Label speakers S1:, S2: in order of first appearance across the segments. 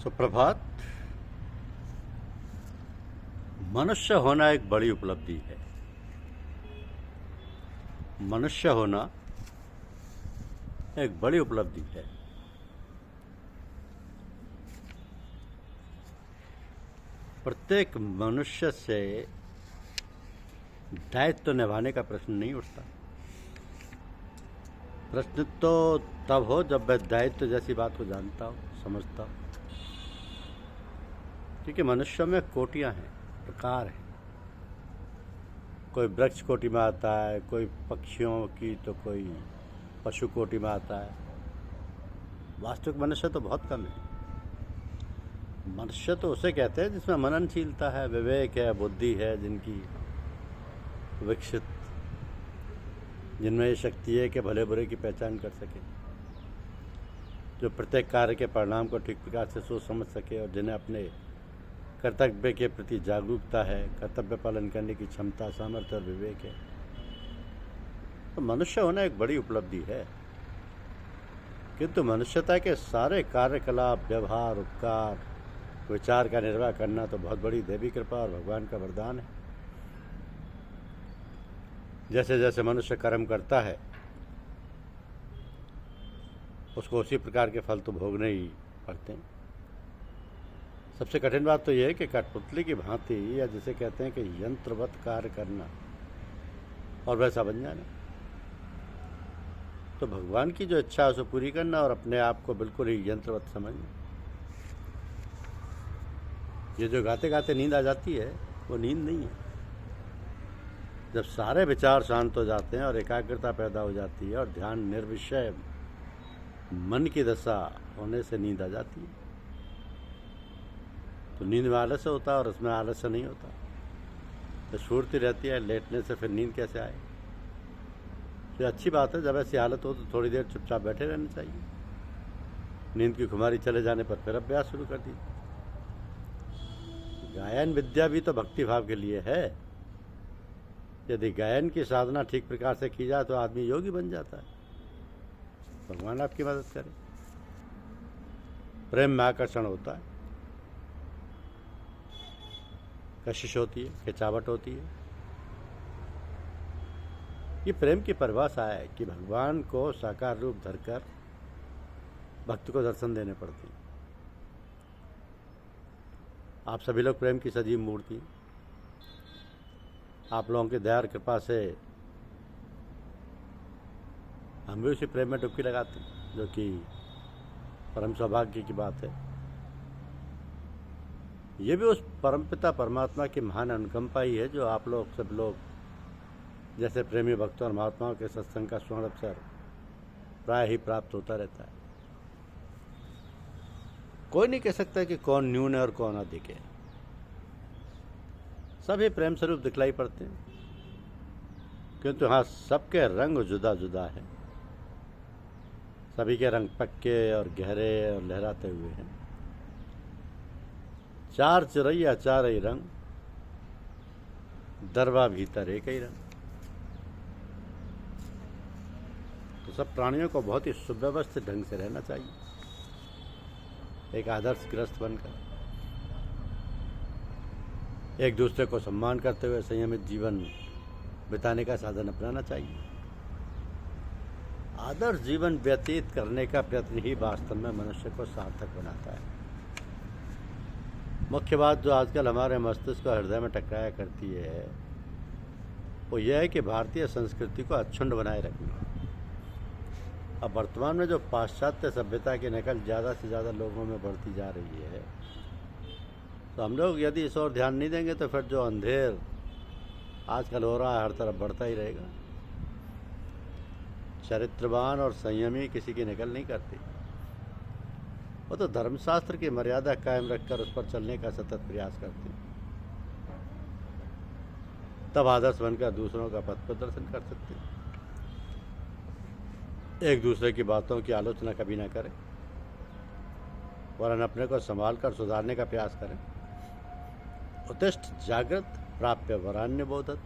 S1: सुप्रभात। मनुष्य होना एक बड़ी उपलब्धि है। मनुष्य होना एक बड़ी उपलब्धि है। प्रत्येक मनुष्य से दायित्व निभाने का प्रश्न नहीं उठता। प्रश्न तो तब हो जब वह दायित्व जैसी बात को जानता हो, समझता हो। क्योंकि मनुष्यों में कोटियां हैं, प्रकार हैं। कोई वृक्ष कोटि में आता है, कोई पक्षियों की, तो कोई पशु कोटि में आता है। वास्तविक मनुष्य तो बहुत कम है। मनुष्य तो उसे कहते हैं जिसमें मननशीलता है, विवेक है, बुद्धि है, जिनकी विकसित, जिनमें ये शक्ति है कि भले बुरे की पहचान कर सके, जो प्रत्येक कार्य के परिणाम को ठीक प्रकार से सोच समझ सके और जिन्हें अपने कर्तव्य के प्रति जागरूकता है, कर्तव्य पालन करने की क्षमता, सामर्थ्य और विवेक है। तो मनुष्य होना एक बड़ी उपलब्धि है। किंतु मनुष्यता के सारे कार्यकलाप, व्यवहार, उपकार, विचार का निर्वाह करना तो बहुत बड़ी दैवी कृपा और भगवान का वरदान है। जैसे जैसे मनुष्य कर्म करता है उसको उसी प्रकार के फल तो भोगने ही पड़ते हैं। सबसे कठिन बात तो यह है कि कठपुतली की भांति, या जिसे कहते हैं कि यंत्रवत कार्य करना और वैसा बन जाना। तो भगवान की जो इच्छा है उसे पूरी करना और अपने आप को बिल्कुल ही यंत्रवत समझना। ये जो गाते गाते नींद आ जाती है वो नींद नहीं है। जब सारे विचार शांत हो जाते हैं और एकाग्रता पैदा हो जाती है और ध्यान निर्विषय मन की दशा होने से नींद आ जाती है। तो नींद में आलस्य होता है और उसमें आलस्य नहीं होता। तो स्फूर्ति रहती है, लेटने से फिर नींद कैसे आए। तो अच्छी बात है, जब ऐसी हालत हो तो थोड़ी देर चुपचाप बैठे रहना चाहिए। नींद की खुमारी चले जाने पर फिर अभ्यास शुरू कर दीजिए। गायन विद्या भी तो भक्ति भाव के लिए है। यदि गायन की साधना ठीक प्रकार से की जाए तो आदमी योगी बन जाता है। भगवान आपकी मदद करे। प्रेम में आकर्षण होता है, कशिश होती है, खिंचावट होती है। ये प्रेम की परिभाषा है कि भगवान को साकार रूप धरकर भक्त को दर्शन देने पड़ते हैं। आप सभी लोग प्रेम की सजीव मूर्ति। आप लोगों की दया और कृपा से हम भी उसी प्रेम में डुबकी लगाते हैं, जो कि परम सौभाग्य की बात है। ये भी उस परमपिता परमात्मा की महान अनुकंपा ही है जो आप लोग सब लोग जैसे प्रेमी भक्तों और महात्माओं के सत्संग का स्वर्ण अवसर प्राय ही प्राप्त होता रहता है। कोई नहीं कह सकता कि कौन न्यून है और कौन अधिक है। सभी प्रेम स्वरूप दिखलाई पड़ते हैं, किंतु हाँ, सबके रंग जुदा जुदा है। सभी के रंग पक्के और गहरे और लहराते हुए हैं। चार चिरैया चार ही रंग, दरबा भीतर एक ही रंग। तो सब प्राणियों को बहुत ही सुव्यवस्थित ढंग से रहना चाहिए, एक आदर्श गृहस्थ बनकर, एक दूसरे को सम्मान करते हुए संयमित जीवन बिताने का साधन अपनाना चाहिए। आदर्श जीवन व्यतीत करने का प्रयत्न ही वास्तव में मनुष्य को सार्थक बनाता है। मुख्य बात जो आजकल हमारे मस्तिष्क और हृदय में टकराया करती है वो यह है कि भारतीय संस्कृति को अक्षुण्ण बनाए रखना। अब वर्तमान में जो पाश्चात्य सभ्यता की नकल ज़्यादा से ज़्यादा लोगों में बढ़ती जा रही है, तो हम लोग यदि इस ओर ध्यान नहीं देंगे तो फिर जो अंधेर आजकल हो रहा है हर तरफ बढ़ता ही रहेगा। चरित्रवान और संयमी किसी की नकल नहीं करती। वो तो धर्मशास्त्र की मर्यादा कायम रखकर उस पर चलने का सतत प्रयास करते हैं। तब आदर्श बनकर दूसरों का पथ प्रदर्शन कर सकते हैं। एक दूसरे की बातों की आलोचना कभी ना करें, वरन अपने को संभाल कर सुधारने का प्रयास करें। उत्तिष्ठ जागृत प्राप्य वरान्य बोधत।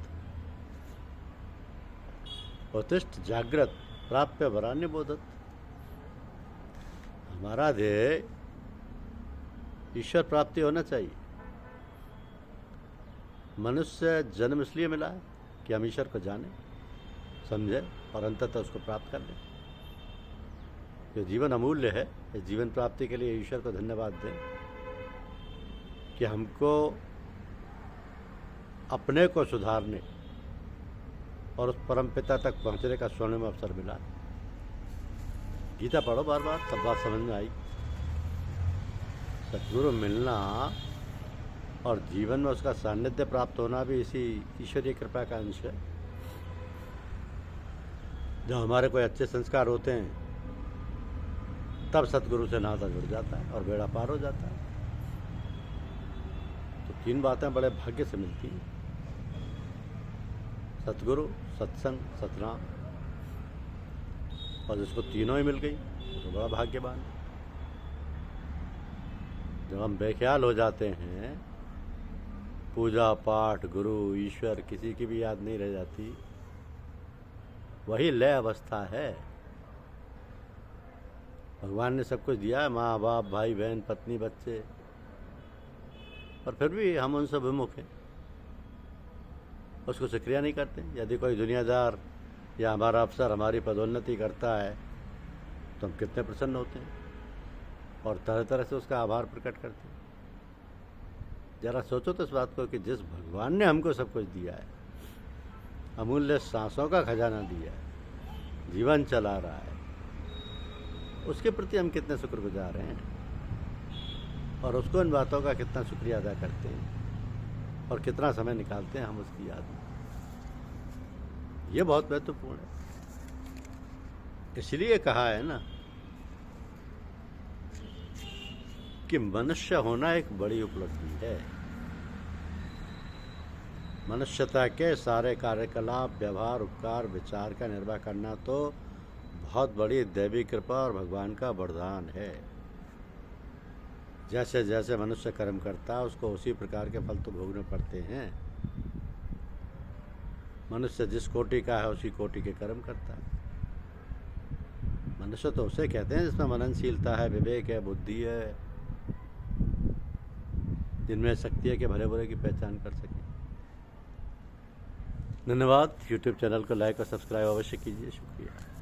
S1: उत्तिष्ठ जागृत प्राप्य वरान्य बोधत। हमारा ध्येय ईश्वर प्राप्ति होना चाहिए। मनुष्य जन्म इसलिए मिला है कि हम ईश्वर को जानें, समझें और अंततः उसको प्राप्त कर लें। जो जीवन अमूल्य है, इस जीवन प्राप्ति के लिए ईश्वर को धन्यवाद दें कि हमको अपने को सुधारने और उस परम पिता तक पहुंचने का स्वर्णिम अवसर मिला। गीता पढ़ो बार बार, तब बात समझ में आई। सद्गुरु मिलना और जीवन में उसका सान्निध्य प्राप्त होना भी इसी ईश्वरीय कृपा का अंश है। जब हमारे कोई अच्छे संस्कार होते हैं तब सतगुरु से नाता जुड़ जाता है और बेड़ा पार हो जाता है। तो 3 बातें बड़े भाग्य से मिलती हैं: सतगुरु, सत्संग, सतनाम। और जिसको तीनों ही मिल गई तो बड़ा भाग्यवान है। जब हम बेख्याल हो जाते हैं, पूजा पाठ, गुरु, ईश्वर किसी की भी याद नहीं रह जाती, वही लय अवस्था है। भगवान ने सब कुछ दिया है, माँ बाप, भाई बहन, पत्नी, बच्चे, और फिर भी हम उनसे विमुख हैं, उसको सक्रिय नहीं करते। यदि कोई दुनियादार या हमारा अफसर हमारी पदोन्नति करता है तो हम कितने प्रसन्न होते हैं और तरह तरह से उसका आभार प्रकट करते हैं। जरा सोचो तो इस बात को कि जिस भगवान ने हमको सब कुछ दिया है, अमूल्य सांसों का खजाना दिया है, जीवन चला रहा है, उसके प्रति हम कितने शुक्रगुजार हैं और उसको इन बातों का कितना शुक्रिया अदा करते हैं और कितना समय निकालते हैं हम उसकी याद में। ये बहुत महत्वपूर्ण है। इसलिए कहा है ना कि मनुष्य होना एक बड़ी उपलब्धि है। मनुष्यता के सारे कार्यकलाप, व्यवहार, उपकार, विचार का निर्वाह करना तो बहुत बड़ी दैवी कृपा और भगवान का वरदान है। जैसे जैसे मनुष्य कर्म करता है उसको उसी प्रकार के फल तो भोगने पड़ते हैं। मनुष्य जिस कोटि का है उसी कोटि के कर्म करता है। मनुष्य तो उसे कहते हैं जिसमें मननशीलता है, विवेक है, बुद्धि है, जिनमें शक्ति है कि भले बुरे की पहचान कर सके। धन्यवाद। यूट्यूब चैनल को लाइक और सब्सक्राइब अवश्य कीजिए। शुक्रिया।